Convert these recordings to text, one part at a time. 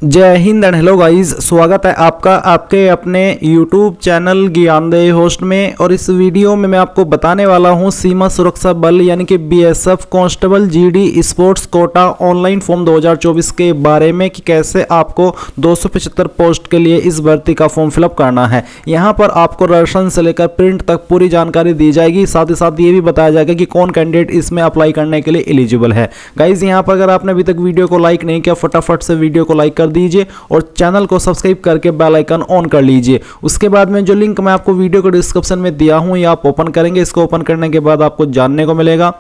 जय Hind and hello guys, स्वागत है आपका आपके अपने YouTube चैनल ज्ञानदेह होस्ट में। और इस वीडियो में मैं आपको बताने वाला हूं सीमा सुरक्षा बल यानी कि BSF constable GD sports quota online form 2024 के बारे में कि कैसे आपको 275 पोस्ट के लिए इस भर्ती का फॉर्म फिलअप करना है। यहां पर आपको राशन से लेकर प्रिंट तक पूरी जानकारी दी जाएगी। साथ ही साथ ये भी बताया जाएगा कि कौन कैंडिडेट इसमें अप्लाई करने के लिए एलिजिबल है। गाइज यहाँ पर अगर आपने अभी तक वीडियो को लाइक नहीं किया, फटाफट से वीडियो को लाइक कर दीजिए और चैनल को सब्सक्राइब करके बेल आइकन ऑन कर लीजिए। उसके बाद में जो लिंक मैं आपको वीडियो के डिस्क्रिप्शन में दिया हूं, ये आप ओपन करेंगे। इसको ओपन करने के बाद आपको जानने को मिलेगा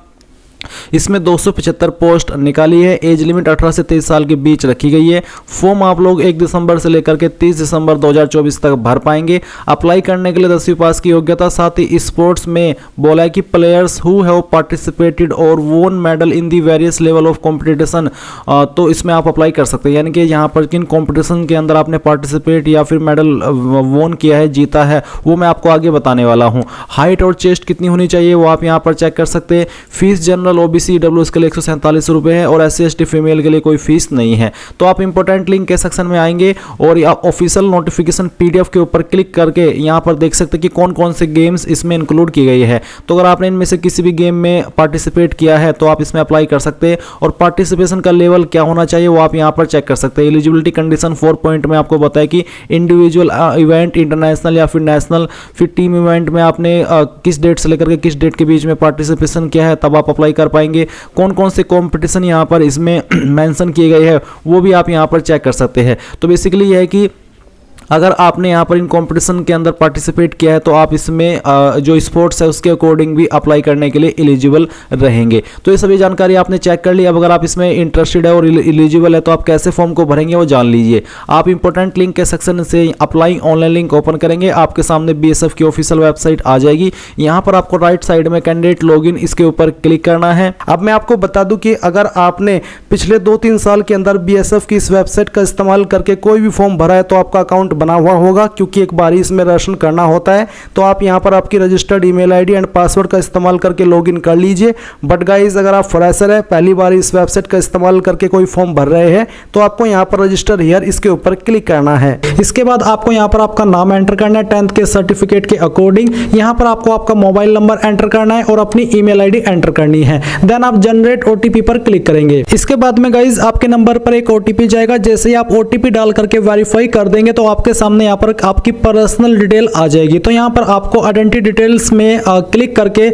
इसमें 275 पोस्ट निकाली है। एज लिमिट 18 से 23 साल के बीच रखी गई है। फॉर्म आप लोग 1 दिसंबर से लेकर के 30 दिसंबर 2024 तक भर पाएंगे। अप्लाई करने के लिए 10वीं पास की योग्यता, साथ ही स्पोर्ट्स में बोला है कि प्लेयर्स हु हैव पार्टिसिपेटेड और वोन medal in the various level of competition, तो इसमें आप अप्लाई कर सकते हैं। यानी कि यहाँ पर किन कॉम्पिटिशन के अंदर आपने पार्टिसिपेट या फिर मेडल वोन किया है, जीता है, वो मैं आपको आगे बताने वाला हूँ। हाइट और चेस्ट कितनी होनी चाहिए वो आप यहाँ पर चेक कर सकते हैं। फीस जनरल OBC EWS के लिए 147 रुपये है और SC ST फीमेल के लिए कोई फीस नहीं है। तो आप इंपॉर्टेंट लिंक के सेक्शन में आएंगे और ऑफिशियल नोटिफिकेशन PDF के ऊपर क्लिक करके यहाँ पर देख सकते हैं कि कौन कौन से गेम्स इसमें इंक्लूड की गई है। तो अगर आपने इनमें से किसी भी गेम में पार्टिसिपेट किया है तो आप इसमें अप्लाई कर सकते हैं। और पार्टिसिपेशन का लेवल क्या होना चाहिए वो आप यहाँ पर चेक कर सकते हैं। एलिजिबिलिटी कंडीशन 4 पॉइंट में आपको बताया कि इंडिविजुअल इवेंट, इंटरनेशनल या फिर नेशनल, फिर टीम इवेंट में आपने किस डेट से लेकर के किस डेट के बीच में पार्टिसिपेशन किया है, तब आप अप्लाई कर पाएंगे। कौन कौन से कंपटीशन यहाँ पर इसमें मेंशन किए गए हैं वो भी आप यहाँ पर चेक कर सकते हैं। तो बेसिकली यह है कि अगर आपने यहाँ पर इन कंपटीशन के अंदर पार्टिसिपेट किया है तो आप इसमें जो स्पोर्ट्स है उसके अकॉर्डिंग भी अप्लाई करने के लिए एलिजिबल रहेंगे। तो ये सभी जानकारी आपने चेक कर ली। अब अगर आप इसमें इंटरेस्टेड है और एलिजिबल है तो आप कैसे फॉर्म को भरेंगे वो जान लीजिए। आप इंपॉर्टेंट लिंक के सेक्शन से अप्लाई ऑनलाइन लिंक ओपन करेंगे, आपके सामने BSF की ऑफिशियल वेबसाइट आ जाएगी। यहाँ पर आपको राइट साइड में कैंडिडेट लॉगिन, इसके ऊपर क्लिक करना है। अब मैं आपको बता दूं कि अगर आपने पिछले 2-3 साल के अंदर BSF की इस वेबसाइट का इस्तेमाल करके कोई भी फॉर्म भरा है तो आपका अकाउंट बना हुआ होगा, क्योंकि एक बार ही इसमें रजिस्ट्रेशन करना होता है। तो आप यहां पर आपकी registered email ID and password का इस्तेमाल करके लॉगिन कर लीजिए। बट गाइस, अगर आप फ्रेशर है, पहली बार इस वेबसाइट का इस्तेमाल करके कोई फॉर्म भर रहे हैं तो आपको यहां पर रजिस्टर हियर इसके ऊपर क्लिक करना है। इसके बाद आपको यहां पर आपका नाम एंटर करना है 10th के सर्टिफिकेट के अकॉर्डिंग। यहां पर आपको आपका मोबाइल नंबर एंटर करना है और अपनी ईमेल आईडी एंटर करनी है। देन आप जनरेट OTP पर क्लिक करेंगे। इसके बाद में गाइस आपके नंबर पर एक OTP जाएगा। जैसे ही आप OTP डाल करके वेरीफाई कर देंगे तो आपके सामने यहाँ पर आपकी पर्सनल डिटेल आ जाएगी। तो यहाँ पर आपको आइडेंटिटी डिटेल्स में क्लिक करके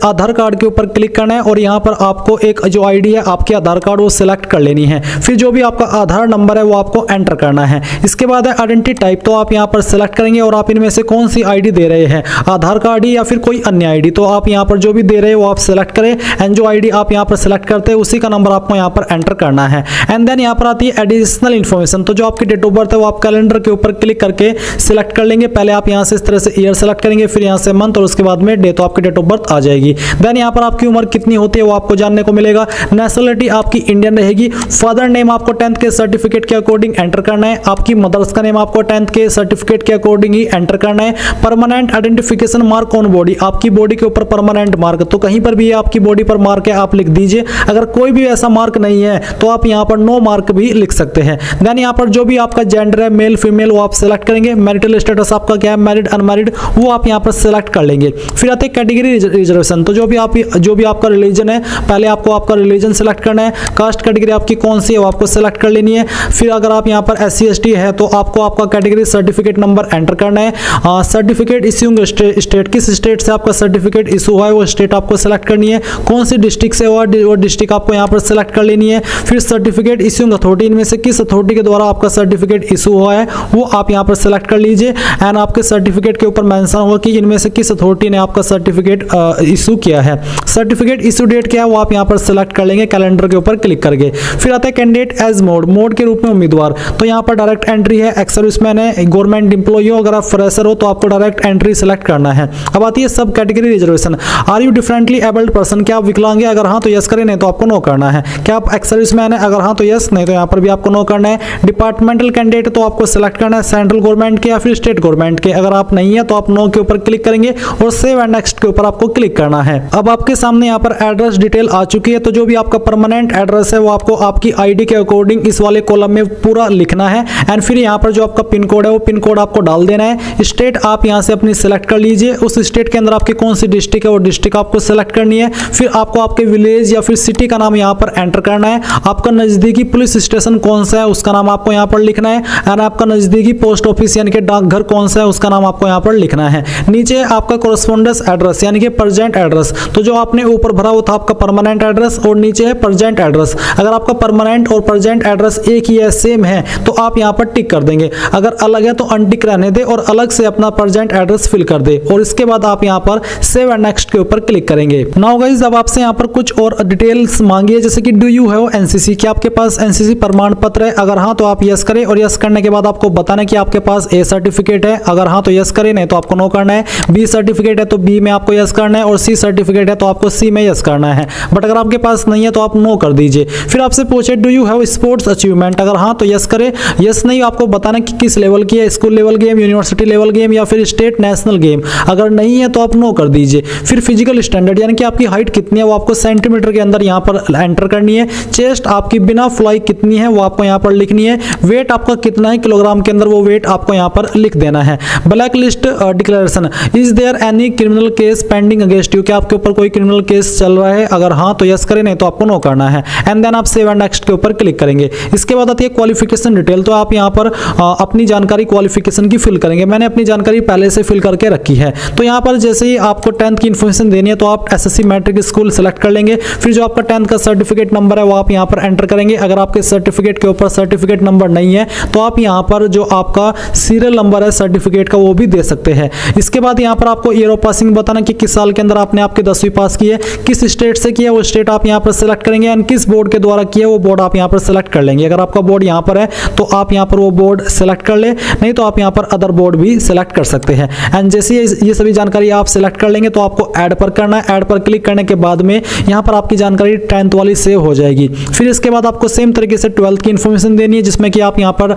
आधार कार्ड के ऊपर क्लिक करना है और यहाँ पर आपको एक जो आईडी है आपके आधार कार्ड वो सिलेक्ट कर लेनी है। फिर जो भी आपका आधार नंबर है वो आपको एंटर करना है। इसके बाद है आइडेंटिटी टाइप, तो आप यहाँ पर सिलेक्ट करेंगे और आप इनमें से कौन सी आईडी दे रहे हैं, आधार कार्ड या फिर कोई अन्य आईडी। तो आप यहाँ पर जो भी दे रहे हैं वो आप सिलेक्ट करें एंड जो आईडी आप यहाँ पर सिलेक्ट करते हैं उसी का नंबर आपको यहाँ पर एंटर करना है। एंड देन यहाँ पर आती है एडिशनल इन्फॉर्मेशन। तो जो आपकी डेट ऑफ बर्थ है वो आप कैलेंडर के ऊपर क्लिक करके सिलेक्ट कर लेंगे। पहले आप यहां से इस तरह से ईयर सेलेक्ट करेंगे, फिर यहां से मंथ और उसके बाद में डे, तो आपकी डेट ऑफ बर्थ आ जाएगी। देन यहां पर आपकी उम्र कितनी होती है वो आपको जानने को मिलेगा। नेशनलिटी आपकी इंडियन रहेगी। फादर नेम आपको 10th के सर्टिफिकेट के अकॉर्डिंग एंटर करना है। आपकी मदर्स का नेम आपको 10th के सर्टिफिकेट के अकॉर्डिंग ही एंटर करना है। Permanent identification mark on body, आपकी बॉडी के ऊपर परमानेंट मार्क, तो कहीं पर भी आपकी बॉडी पर मार्क है आप लिख दीजिए। अगर कोई भी ऐसा मार्क नहीं है तो आप यहां पर नो मार्क भी लिख सकते हैं। देन यहां पर जो भी आपका जेंडर है, मेल फीमेल, वो आप सिलेक्ट करेंगे। मैरिटल स्टेटस आपका क्या है, मैरिड अनमैरिड, वो आप यहां पर सिलेक्ट कर लेंगे। फिर आते हैं कैटेगरी रिजर्वेशन। तो जो भी आपका रिलीजन है, पहले आपको आपका रिलीजन सिलेक्ट करना है। कास्ट कैटेगरी आपकी कौन सी है वो आपको सिलेक्ट कर लेनी है। फिर अगर आप यहां पर SC ST है तो आपको आपका कैटेगरी सर्टिफिकेट नंबर एंटर करना है। सर्टिफिकेट इश्यूइंग स्टेट, किस स्टेट से आपका सर्टिफिकेट इशू हुआ है वो स्टेट आपको सिलेक्ट करनी है। कौन सी डिस्ट्रिक्ट से हुआ वो डिस्ट्रिक्ट आपको यहां पर सिलेक्ट कर लेनी है। फिर सर्टिफिकेट इश्यूइंग अथॉरिटी, इनमें से किस अथॉरिटी के द्वारा आपका सर्टिफिकेट इशू हुआ है वो आप यहां पर सिलेक्ट कर लीजिए। एंड आपके सर्टिफिकेट के ऊपर मेंशन होगा कि इनमें से किस अथॉरिटी ने आपका सर्टिफिकेट इशू किया है। सर्टिफिकेट इशू डेट क्या है वो आप यहां पर सिलेक्ट कर लेंगे कैलेंडर के ऊपर क्लिक करके। फिर आता है कैंडिडेट एज मोड के रूप में उम्मीदवार। तो यहां पर डायरेक्ट एंट्री है, एक्स सर्विसमैन है, गवर्नमेंट एम्प्लॉई हो, अगर आप फ्रेशर हो तो आपको डायरेक्ट एंट्री सिलेक्ट करना है। अब आती है सब category reservation. Are you differently abled person, क्या आप विकलांग है, अगर हाँ तो यस करें, नहीं तो आपको नो करना है। क्या आप एक्स सर्विसमैन है, अगर हाँ तो यस, नहीं तो यहां पर भी आपको नो करना है। डिपार्टमेंटल कैंडिडेट तो आपको सिलेक्ट करना करना है सेंट्रल गवर्नमेंट के या फिर स्टेट गवर्नमेंट के। अगर आप नहीं है तो आप नो के ऊपर क्लिक करेंगे और सेव एंड नेक्स्ट के ऊपर आपको क्लिक करना है। अब आपके सामने यहाँ पर एड्रेस डिटेल आ चुकी है, तो जो भी आपका परमानेंट एड्रेस है वो आपको आपकी आईडी के अकॉर्डिंग इस वाले कॉलम में पूरा लिखना है। एंड फिर यहाँ पर जो आपका पिन कोड है वो पिन कोड आपको डाल देना है। स्टेट आप यहाँ से अपनी सेलेक्ट कर लीजिए, उस स्टेट के अंदर आपकी कौन सी डिस्ट्रिक्ट है वो डिस्ट्रिक्ट आपको सेलेक्ट करनी है। फिर आपको आपके विलेज या फिर सिटी का नाम यहाँ पर एंटर करना है। आपका नजदीकी पुलिस स्टेशन कौन सा है उसका नाम आपको यहाँ पर लिखना है। एंड आपका नजदीकी पोस्ट ऑफिस यानी कि डाकघर कौन सा है उसका नाम आपको यहाँ पर लिखना है। नीचे आपका कोरेस्पोंडेंस एड्रेस यानी कि प्रेजेंट एड्रेस, तो जो आपने ऊपर भरा वो था आपका परमानेंट एड्रेस और नीचे है प्रेजेंट एड्रेस। अगर आपका परमानेंट और प्रेजेंट एड्रेस एक ही है, सेम है, तो आप यहाँ पर टिक कर देंगे। अगर अलग है तो अनटिक रहने दे और अलग से अपना प्रेजेंट एड्रेस फिल कर दे और इसके बाद आप यहाँ पर सेव एंड नेक्स्ट के ऊपर क्लिक करेंगे। नाउ गाइस अब आपसे यहाँ पर कुछ और डिटेल्स मांगी है, जैसे कि डू यू हैव एनसीसी, क्या आपके पास एनसीसी प्रमाण पत्र है? अगर हाँ तो आप यस करें और यस करने के बाद आपको बताना कि आपके पास ए सर्टिफिकेट है। अगर हाँ तो यस करें, नहीं तो आपको नो करना है। बी सर्टिफिकेट है तो बी में आपको यस करना है और सी सर्टिफिकेट है तो आपको सी में यस करना है। बट अगर आपके पास नहीं है तो आप नो कर दीजिए। फिर आपसे पूछे do you have sports achievement, अगर हाँ तो यस करें, यस नहीं आपको बताना कि किस लेवल की है, school level game, university level game या फिर स्टेट नेशनल गेम। अगर नहीं है तो आप नो कर दीजिए। फिर फिजिकल स्टैंडर्ड यानी कि आपकी हाइट कितनी है वो आपको सेंटीमीटर के अंदर यहाँ पर एंटर करनी है। चेस्ट आपकी बिना फ्लाई कितनी है वो आपको यहाँ पर लिखनी है। वेट आपका कितना है किलोग्राम के अंदर वो वेट आपको यहाँ पर लिख देना है। Black list declaration, is there any criminal case pending against you, क्या आपके ऊपर कोई क्रिमिनल केस चल रहा है? अगर हाँ तो यस करें, नहीं तो आपको नो करना है। एंड देन आप सेव एंड नेक्स्ट के ऊपर क्लिक करेंगे। इसके बाद आती है क्वालिफिकेशन डिटेल, तो आप यहाँ पर अपनी जानकारी क्वालिफिकेशन की फिल करेंगे। मैंने अपनी जानकारी पहले से फिल करके रखी है। तो यहाँ पर जैसे ही आपको 10th की इन्फॉर्मेशन देनी है तो आप एसएससी मैट्रिक स्कूल सेलेक्ट कर लेंगे। फिर जो आपका 10th का सर्टिफिकेट नंबर है वो आप यहाँ पर एंटर करेंगे। अगर आपके सर्टिफिकेट के ऊपर सर्टिफिकेट नंबर नहीं है तो आप यहाँ पर जो आपका सीरियल नंबर है सर्टिफिकेट का वो भी दे सकते हैं। इसके बाद यहाँ पर आपको ईयर ऑफ पासिंग बताना कि किस साल के अंदर आपने आपके 10वीं पास की है, किस स्टेट से किया वो स्टेट आप यहाँ पर सेलेक्ट करेंगे एंड किस बोर्ड के द्वारा किया वो बोर्ड आप यहाँ पर सेलेक्ट कर लेंगे। अगर आपका बोर्ड यहाँ पर है तो आप यहाँ पर वो बोर्ड सेलेक्ट कर ले, नहीं तो आप यहाँ पर अदर बोर्ड भी सेलेक्ट कर सकते हैं। एंड जैसे ये सभी जानकारी आप सेलेक्ट कर लेंगे तो आपको ऐड पर करना है। ऐड पर क्लिक करने के बाद में यहाँ पर आपकी जानकारी 10th वाली सेव हो जाएगी। फिर इसके बाद आपको सेम तरीके से 12th की इन्फॉर्मेशन देनी है, जिसमें कि आप यहाँ पर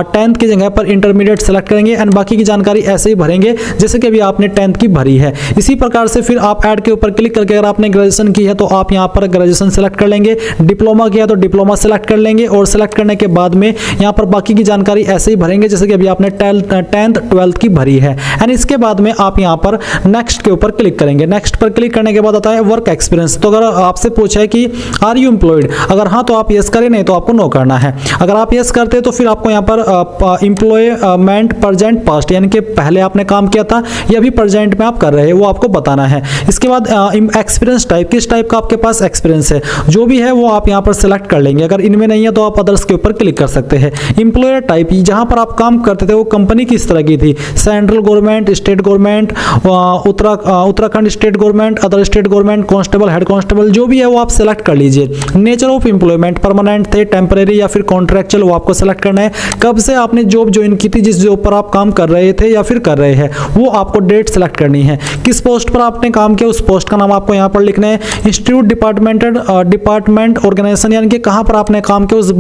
10th की जगह पर इंटरमीडिएट सेलेक्ट करेंगे एंड बाकी की जानकारी ऐसे ही भरेंगे जैसे कि अभी आपने 10th की भरी है। इसी प्रकार से फिर आप ऐड के ऊपर क्लिक करके अगर आपने ग्रेजुएशन की है तो आप यहाँ पर ग्रेजुएशन सेलेक्ट कर लेंगे, डिप्लोमा किया तो डिप्लोमा सेलेक्ट कर लेंगे और सेलेक्ट करने के बाद में यहाँ पर बाकी की जानकारी ऐसे ही भरेंगे जैसे कि अभी आपने 10th 12th की भरी है। एंड इसके बाद में आप यहाँ पर नेक्स्ट के ऊपर क्लिक करेंगे। नेक्स्ट पर क्लिक करने के बाद आता है वर्क एक्सपीरियंस, तो अगर आपसे पूछा है कि आर यू एम्प्लॉयड, अगर हाँ तो आप यस करें, नहीं तो आपको नो करना है। अगर आप यस करते हैं तो फिर आपको यहाँ पर एम्प्लॉयमेंट प्रेजेंट पास्ट यानी कि पहले आपने काम किया था या अभी प्रेजेंट में आप कर रहे हैं वो आपको बताना है। इसके बाद एक्सपीरियंस टाइप, किस टाइप का आपके पास एक्सपीरियंस है जो भी है वो आप यहाँ पर सेलेक्ट कर लेंगे। अगर इनमें नहीं है तो आप अदर्स के ऊपर क्लिक कर सकते हैं। एम्प्लॉयर टाइप, जहाँ पर आप काम करते थे वो कंपनी किस तरह की थी, central government, state government, Uttarakhand state government, other state government, constable, head constable, जो भी है वो आप सेलेक्ट कर लीजिए। नेचर ऑफ एम्प्लॉयमेंट, परमानेंट थे, टेम्परेरी या फिर कॉन्ट्रैक्चुअल, वो आपको सेलेक्ट करना है। कब से आपने जॉब ज्वाइन की थी, जिस जॉब पर आप काम कर रहे थे या फिर कर रहे हैं वो आपको डेट सेलेक्ट करनी है। किस पोस्ट पर आपने काम किया उस पोस्ट का नाम आपको यहाँ पर लिखना है। इंस्टीट्यूट, डिपार्टमेंट, ऑर्गेनाइजेशन यानी कि कहाँ पर आपने काम किया उस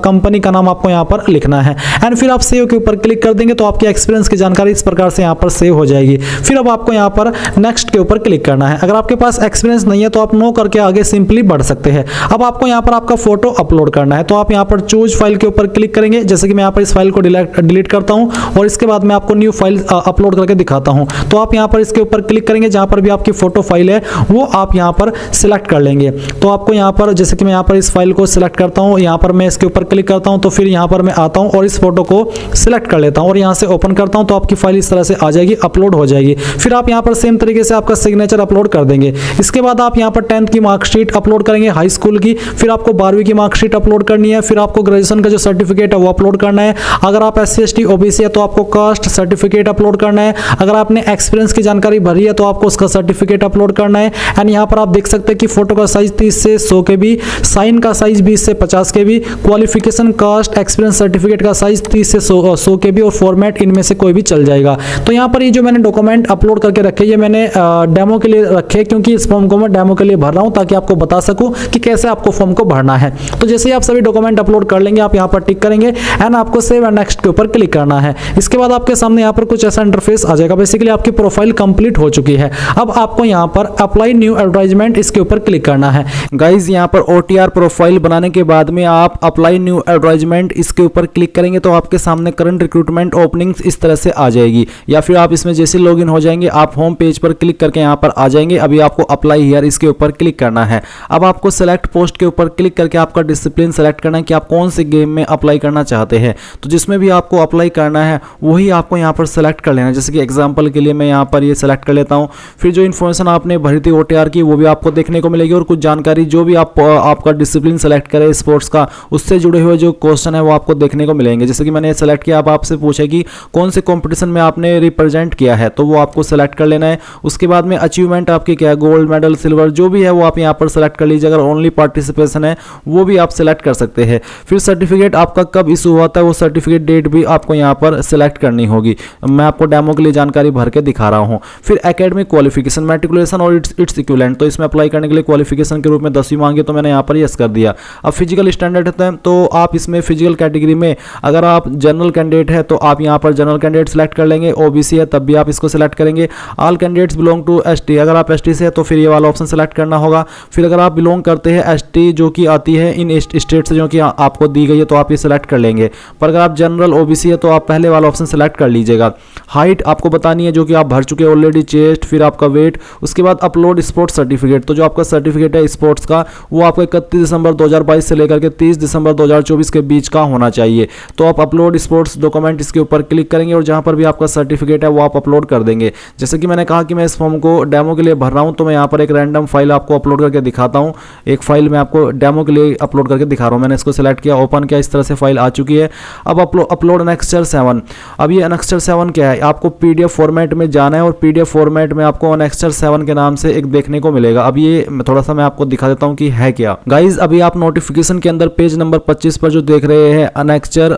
कंपनी का नाम आपको यहाँ पर लिखना है। एंड फिर आप सेव के ऊपर क्लिक कर देंगे तो आपकी एक्सपीरियंस की जानकारी इस प्रकार से यहाँ पर सेव हो जाएगी। फिर अब आपको यहाँ पर नेक्स्ट के ऊपर क्लिक करना है। अगर आपके पास एक्सपीरियंस नहीं है तो आप नो करके आगे सिंपली बढ़ सकते हैं। अब आपको यहाँ पर आपका फोटो अपलोड करना है, तो आप यहाँ पर चूज फाइल के ऊपर क्लिक करेंगे। जैसे कि मैं यहाँ पर इस फाइल को डिलीट करता हूँ और इसके बाद मैं आपको न्यू फाइल अपलोड करके दिखाता हूँ। तो आप यहाँ पर इसके ऊपर क्लिक करेंगे, जहाँ पर भी आपकी फोटो फाइल है वो आप यहाँ पर सिलेक्ट कर लेंगे। तो आपको यहाँ पर जैसे कि मैं यहाँ पर इस फाइल को सिलेक्ट करता हूँ, यहाँ पर मैं इसके ऊपर क्लिक करता हूँ तो फिर यहाँ पर मैं आता हूँ और इस फोटो को सिलेक्ट कर लेता हूँ और यहाँ से ओपन करता हूँ तो आपकी फाइल इस तरह से आ जाएगी, अपलोड हो जाएगी। फिर आप यहाँ पर सेम तरीके से आपका सिग्नेचर अपलोड कर देंगे। इसके बाद आप यहाँ पर 10th की मार्कशीट अपलोड करेंगे, हाई स्कूल की, फिर आपको 12वीं की मार्कशीट अपलोड करनी है, फिर आपको ग्रेजुएशन का जो सर्टिफिकेट है वो अपलोड करना है। अगर आप SC ST OBC है तो आपको कास्ट सर्टिफिकेट अपलोड करना है। अगर आपने एक्सपीरियंस की जानकारी भरी है तो आपको उसका सर्टिफिकेट अपलोड करना है। एंड यहाँ पर आप देख सकते हैं कि फोटो का साइज 30 से 100 KB, साइन का साइज 20 से 50 KB, qualification, caste, experience certificate का साइज 30 से 100 KB और फॉर्मेट इनमें से कोई भी चल जाएगा। तो यहाँ पर ये जो मैंने डॉक्यूमेंट अपलोड करके रखे ये मैंने डेमो के लिए रखे, क्योंकि इस फॉर्म को मैं डेमो के लिए भर रहा हूँ ताकि आपको बता सकूँ कि कैसे आपको फॉर्म को भरना है। तो जैसे ही आप सभी डॉक्यूमेंट अपलोड कर लेंगे आप यहाँ पर टिक करेंगे एंड आपको सेव एंड नेक्स्ट इसके ऊपर क्लिक करना है। इसके बाद आपके सामने यहाँ पर कुछ ऐसा इंटरफेस आ जाएगा। बेसिकली आपकी प्रोफाइल कंप्लीट हो चुकी है। अब आपको यहाँ पर अप्लाई न्यू एडवर्टाइजमेंट इसके ऊपर क्लिक करना है। गाइज यहाँ पर OTR प्रोफाइल बनाने के बाद में आप अप्लाई न्यू एडवर्टाइजमेंट इसके ऊपर क्लिक करेंगे तो आपके सामने करंट रिक्रूटमेंट ओपनिंग्स इस तरह से आ जाएगी, या फिर आप इसमें जैसे लॉगिन हो जाएंगे आप होम पेज पर क्लिक करके यहाँ पर आ जाएंगे। अभी आपको अप्लाई हियर इसके ऊपर क्लिक करना है। अब आपको सेलेक्ट पोस्ट के ऊपर क्लिक करके आपका डिसिप्लिन सेलेक्ट करना है कि आप कौन से गेम में अप्लाई करना चाहते हैं। तो जिसमें भी आपको अप्लाई करना है वही आपको यहाँ पर सेलेक्ट कर लेना है। जैसे कि एग्जांपल के लिए मैं यहाँ पर ये सेलेक्ट कर लेता हूँ। फिर जो इन्फॉर्मेशन आपने भरी थी OTR की वो भी आपको देखने को मिलेगी, और कुछ जानकारी जो भी आपका डिसिप्लिन सेलेक्ट करे स्पोर्ट्स का उससे जुड़े हुए जो क्वेश्चन है वो आपको देखने को मिलेंगे। जैसे कि मैंने सेलेक्ट किया, अब आपसे पूछे कि कौन से कंपटीशन में आपने रिप्रेजेंट किया है तो वो आपको सेलेक्ट कर लेना है। उसके बाद में अचीवमेंट आपकी क्या है, गोल्ड मेडल, सिल्वर, जो भी है वो आप यहाँ पर सेलेक्ट कर लीजिए। अगर ओनली पार्टिसिपेशन है वो भी आप सेलेक्ट कर सकते हैं। फिर सर्टिफिकेट आपका कब इशू हुआ था वो सर्टिफिकेट डेट भी आपको यहाँ पर सेलेक्ट करनी होगी। मैं आपको डेमो के लिए जानकारी भर के दिखा रहा हूँ। फिर एकेडमिक क्वालिफिकेशन, मैट्रिकुलेशन और इट्स इक्विवेलेंट, तो इसमें अप्लाई करने के लिए क्वालिफिकेशन के रूप में 10वीं मांगे तो मैंने यहाँ पर यस कर दिया। अब फिजिकल स्टैंडर्ड है तो आप इसमें फिजिकल कैटेगरी में अगर आप जनरल कैंडिडेट है तो आप यहाँ पर जनरल कैंडिडेट सेलेक्ट कर लेंगे। OBC है तब भी आप इसको सेलेक्ट करेंगे। All candidates belong to ST, अगर आप ST से है तो फिर ये वाला ऑप्शन सेलेक्ट करना होगा। फिर अगर आप बिलोंग करते हैं ST जो कि आती है इन स्टेट से जो कि आपको दी गई है तो आप ये सेलेक्ट कर लेंगे। पर अगर आप जनरल OBC है तो आप पहले वाला ऑप्शन सेलेक्ट कर लीजिएगा। हाइट आपको बतानी है जो कि आप भर चुके हैं ऑलरेडी, चेस्ट, फिर आपका वेट। उसके बाद अपलोड स्पोर्ट्स सर्टिफिकेट, तो जो आपका सर्टिफिकेट है स्पोर्ट्स का वो आपको 31 दिसंबर 2022 से लेकर के 30 दिसंबर 2024 के बीच का होना चाहिए। तो आप अपलोड स्पोर्ट्स डॉक्यूमेंट इसके ऊपर क्लिक करेंगे और जहां पर भी आपका सर्टिफिकेट है वो आप अपलोड कर देंगे। जैसे कि मैंने कहा कि मैं इस फॉर्म को डेमो के लिए भर रहा हूं तो मैं यहाँ पर एक रैंडम फाइल आपको अपलोड करके दिखाता हूँ। एक फाइल मैं आपको डेमो के लिए अपलोड करके दिखा रहा हूँ। मैंने इसको सेलेक्ट किया, ओपन किया, इस तरह से फाइल आ चुकी है। अब अपलोड एनेक्स्चर 7। अब ये एनेक्स्चर 7 क्या है, आपको PDF फॉर्मेट में जाना है और PDF फॉर्मेट में आपको एनेक्स्चर 7 के नाम से एक देखने को मिलेगा। अब ये थोड़ा सा मैं आपको दिखा देता हूँ कि है क्या। गाइज अभी आप नोटिफिकेशन के अंदर पेज नंबर 25 पर जो देख रहे हैं एनेक्स्चर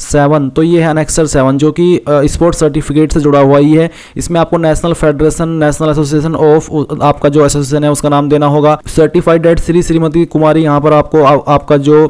7, तो ये है एनेक्स्चर 7 जो कि स्पोर्ट्स सर्टिफिकेट से जुड़ा हुआ ही है। इसमें आपको national federation, national association of आपका जो एसोसिएशन है उसका नाम देना होगा। सर्टिफाइड डेट श्रीमती कुमारी, यहाँ पर आपको आपका जो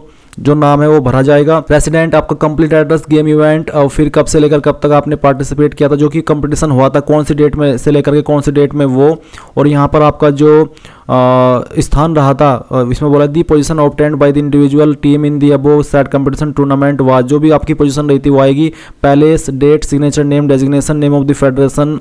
नाम है वो भरा जाएगा। प्रेसिडेंट, आपका कंप्लीट एड्रेस, गेम इवेंट और फिर कब से लेकर कब तक आपने पार्टिसिपेट किया था, जो कि कंपटीशन हुआ था, कौन सी डेट में से लेकर के कौन सी डेट में वो, और यहाँ पर आपका जो स्थान रहा था इसमें बोला the position obtained by the individual team in the above said competition tournament was, जो भी आपकी पोजीशन रही थी वो आएगी। Place, date, signature, name, designation, name of the federation,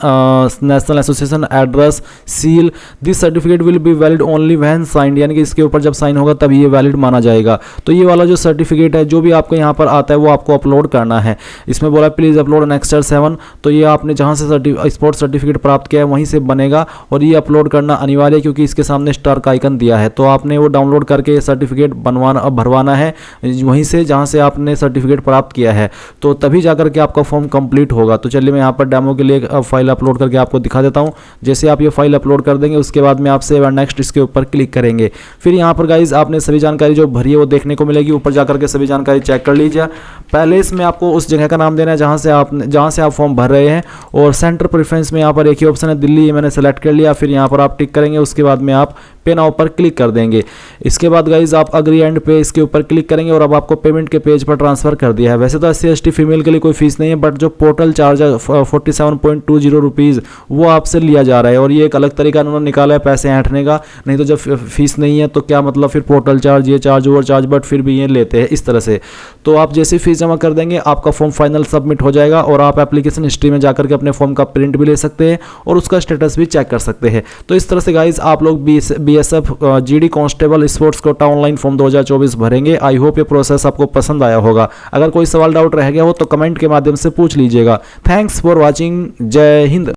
national association, address, seal. This certificate will be valid only when signed, यानी कि इसके ऊपर जब साइन होगा तब ये वैलिड माना जाएगा। तो ये वाला जो सर्टिफिकेट है जो भी आपको यहाँ पर आता है वो आपको अपलोड करना है। इसमें बोला प्लीज अपलोड एनेक्स्चर 7, तो ये आपने जहाँ से स्पोर्ट्स सर्टिफिकेट प्राप्त किया है वहीं से बनेगा और ये अपलोड करना अनिवार्य है क्योंकि इसके सामने स्टार का आइकन दिया है। तो आपने वो डाउनलोड करके सर्टिफिकेट भरवाना है वहीं से जहाँ से आपने सर्टिफिकेट प्राप्त किया है, तो तभी जाकर के आपका फॉर्म कंप्लीट होगा। तो चलिए मैं यहाँ पर डेमो के लिए फाइल अपलोड करके आपको दिखा देता हूँ। जैसे आप ये फाइल अपलोड कर देंगे उसके बाद में आप सेव एंड नेक्स्ट इसके ऊपर क्लिक करेंगे। फिर यहाँ पर गाइज आपने सभी जानकारी जो भरी है वो देखने को मिलेगी। ऊपर जाकर के सभी जानकारी चेक कर लीजिए। पहले इसमें आपको उस जगह का नाम देना है जहाँ से आप फॉर्म भर रहे हैं, और सेंटर प्रेफरेंस में यहाँ पर एक ही ऑप्शन है दिल्ली, ये मैंने सेलेक्ट कर लिया। फिर यहाँ पर आप टिक करेंगे, उसके बाद में आप पे नाउ पर क्लिक कर देंगे। इसके बाद गाइज आप अग्री एंड पे इसके ऊपर क्लिक करेंगे और अब आपको पेमेंट के पेज पर ट्रांसफर कर दिया है। वैसे तो SC/ST फीमेल के लिए कोई फीस नहीं है, बट जो पोर्टल चार्ज है 47.20 रुपीज़ वो आपसे लिया जा रहा है, और ये एक अलग तरीका उन्होंने निकाला है पैसे ऐंठने का। नहीं तो जब फीस नहीं है तो क्या मतलब, फिर पोर्टल चार्ज, ये चार्ज, ओवर चार्ज, बट फिर भी ये लेते हैं इस तरह से। तो आप जैसे फीस जमा कर देंगे आपका फॉर्म फाइनल सबमिट हो जाएगा और आप एप्लीकेशन हिस्ट्री में जाकर के अपने फॉर्म का प्रिंट भी ले सकते हैं और उसका स्टेटस भी चेक कर सकते हैं। तो इस तरह से गाइज आप लोग BSF GD constable sports quota online form 2024 भरेंगे। आई होप ये प्रोसेस आपको पसंद आया होगा। अगर कोई सवाल डाउट रह गया हो तो कमेंट के माध्यम से पूछ लीजिएगा। Thanks for watching. जय हिंद।